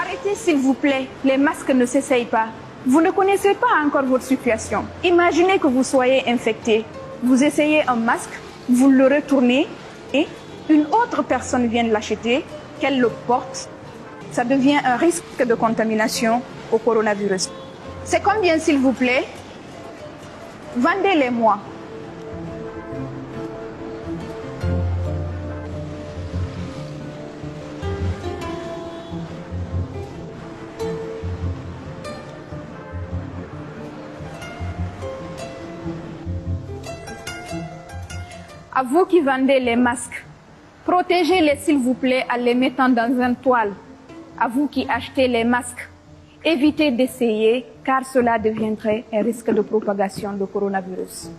Arrêtez s'il vous plaît, les masques ne s'essayent pas. Vous ne connaissez pas encore votre situation. Imaginez que vous soyez infecté. Vous essayez un masque, vous le retournez et une autre personne vient de l'acheter, qu'elle le porte. Ça devient un risque de contamination au coronavirus. C'est combien s'il vous plaît? Vendez-les-moi. À vous qui vendez les masques, protégez-les s'il vous plaît en les mettant dans une toile. À vous qui achetez les masques, évitez d'essayer car cela deviendrait un risque de propagation de coronavirus.